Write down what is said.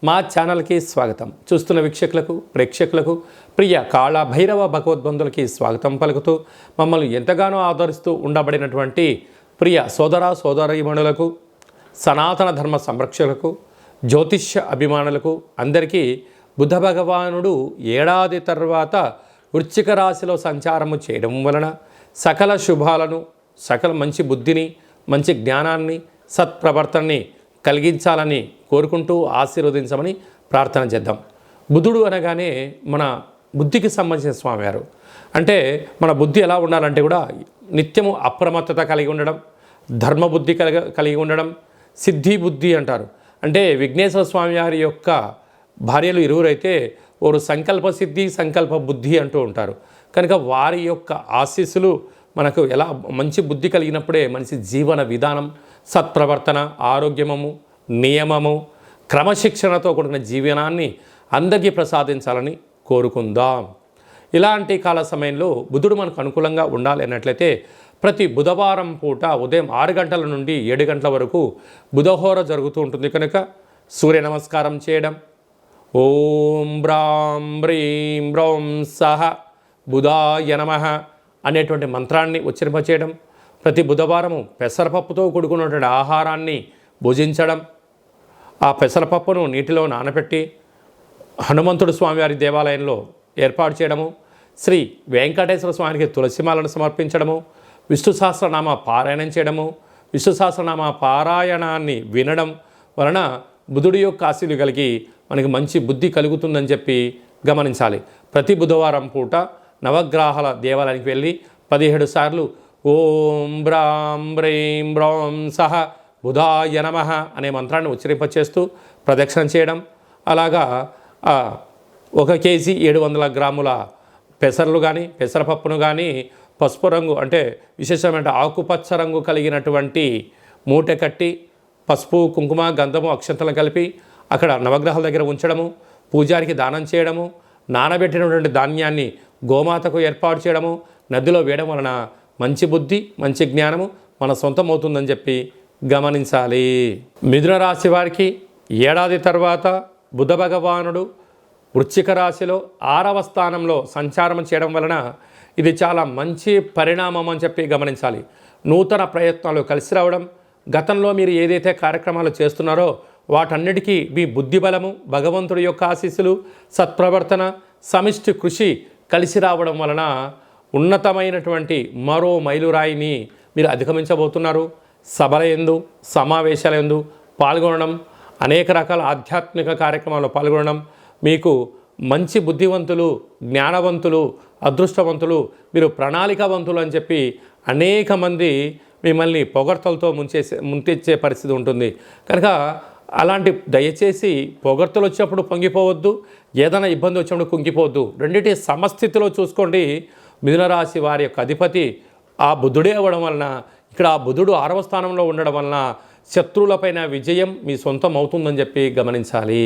మా ఛానల్కి స్వాగతం. చూస్తున్న వీక్షకులకు ప్రేక్షకులకు ప్రియ కాళ భైరవ భగవద్బంధులకి స్వాగతం పలుకుతూ మమ్మల్ని ఎంతగానో ఆదరిస్తూ ఉండబడినటువంటి ప్రియ సోదర సోదరీమణులకు, సనాతన ధర్మ సంరక్షకులకు, జ్యోతిష్య అభిమానులకు అందరికీ బుధ భగవానుడు ఏడాది తర్వాత వృశ్చిక రాశిలో సంచారము చేయడం వలన సకల శుభాలను, సకల మంచి బుద్ధిని, మంచి జ్ఞానాన్ని, సత్ప్రవర్తనని కలిగించాలని కోరుకుంటూ ఆశీర్వదించమని ప్రార్థన చేద్దాం. బుధుడు అనగానే మన బుద్ధికి సంబంధించిన స్వామివారు. అంటే మన బుద్ధి ఎలా ఉండాలంటే కూడా నిత్యము అప్రమత్తత కలిగి ఉండడం, ధర్మబుద్ధి కలిగి ఉండడం, సిద్ధి బుద్ధి అంటారు. అంటే విఘ్నేశ్వర స్వామివారి యొక్క భార్యలు ఇరువురైతే వారు సంకల్ప సిద్ధి, సంకల్ప బుద్ధి అంటూ ఉంటారు. కనుక వారి యొక్క ఆశీస్సులు మనకు ఎలా మంచి బుద్ధి కలిగినప్పుడే మనిషి జీవన విధానం, సత్ప్రవర్తన, ఆరోగ్యము, నియమము, క్రమశిక్షణతో కూడిన జీవనాన్ని అందరికీ ప్రసాదించాలని కోరుకుందాం. ఇలాంటి కాల సమయంలో బుధుడు మనకు అనుకూలంగా ఉండాలి అన్నట్లయితే ప్రతి బుధవారం పూట ఉదయం 6 గంటల నుండి 7 గంటల వరకు బుధహోర జరుగుతూ ఉంటుంది. కనుక సూర్య నమస్కారం చేయడం, ఓం బ్రాం బ్రీం బ్రౌం సహ బుధాయ నమః అనేటువంటి మంత్రాన్ని ఉచ్చరింపచేయడం, ప్రతి బుధవారము పెసరపప్పుతో కూడుకున్నటువంటి ఆహారాన్ని భుజించడం, ఆ పెసరపప్పును నీటిలో నానబెట్టి హనుమంతుడు స్వామివారి దేవాలయంలో ఏర్పాటు చేయడము, శ్రీ వెంకటేశ్వర స్వామికి తులసిమాలను సమర్పించడము, విష్ణు సహస్రనామ పారాయణం చేయడము, విష్ణు సహస్రనామ పారాయణాన్ని వినడం వలన బుధుడి యొక్క ఆశీలు కలిగి మనకి మంచి బుద్ధి కలుగుతుందని చెప్పి గమనించాలి. ప్రతి బుధవారం పూట నవగ్రహాల దేవాలయానికి వెళ్ళి 17 సార్లు ఓం బ్రాం బ్రీం బ్రౌం సహ బుధాయ నమః అనే మంత్రాన్ని ఉచ్చరింపచేస్తూ ప్రదక్షిణ చేయడం. అలాగా 1 కేజీ 700 గ్రాముల పెసర్లు కానీ, పెసరపప్పును కానీ పసుపు రంగు అంటే విశేషమైన ఆకుపచ్చ రంగు కలిగినటువంటి మూట కట్టి పసుపు, కుంకుమ, గంధము, అక్షంతలు కలిపి అక్కడ నవగ్రహాల దగ్గర ఉంచడము, పూజారికి దానం చేయడము, నానబెట్టినటువంటి ధాన్యాన్ని గోమాతకు ఏర్పాటు చేయడము, నదిలో వేయడం వలన మంచి బుద్ధి, మంచి జ్ఞానము మన సొంతం అవుతుందని చెప్పి గమనించాలి. మిథున రాశి వారికి ఏడాది తర్వాత బుధ భగవానుడు వృశ్చిక రాశిలో 6వ స్థానంలో సంచారం చేయడం వలన ఇది చాలా మంచి పరిణామం అని చెప్పి గమనించాలి. నూతన ప్రయత్నాలు కలిసి రావడం, గతంలో మీరు ఏదైతే కార్యక్రమాలు చేస్తున్నారో వాటన్నిటికీ మీ బుద్ధి బలము, భగవంతుడి యొక్క ఆశీస్సులు, సత్ప్రవర్తన, సమిష్టి కృషి కలిసి రావడం వలన ఉన్నతమైనటువంటి మరో మైలురాయిని మీరు అధిగమించబోతున్నారు. సభల యందు, సమావేశాల యందు పాల్గొనడం, అనేక రకాల ఆధ్యాత్మిక కార్యక్రమాల్లో పాల్గొనడం, మీకు మంచి బుద్ధివంతులు, జ్ఞానవంతులు, అదృష్టవంతులు, మీరు ప్రణాళికావంతులు అని చెప్పి అనేక మంది మిమ్మల్ని పొగడ్తలతో ముంచెచ్చే పరిస్థితి ఉంటుంది. కనుక అలాంటి దయచేసి పొగడ్తలు వచ్చినప్పుడు పొంగిపోవద్దు, ఏదైనా ఇబ్బంది వచ్చినప్పుడు కుంగిపోవద్దు. రెండింటి సమస్థితిలో చూసుకోండి. మిథున రాశి వారి యొక్క అధిపతి ఆ బుధుడే అవ్వడం వలన, ఇక్కడ ఆ బుధుడు 6వ స్థానంలో ఉండడం వలన శత్రువులపైన విజయం మీ సొంతం అవుతుందని చెప్పి గమనించాలి.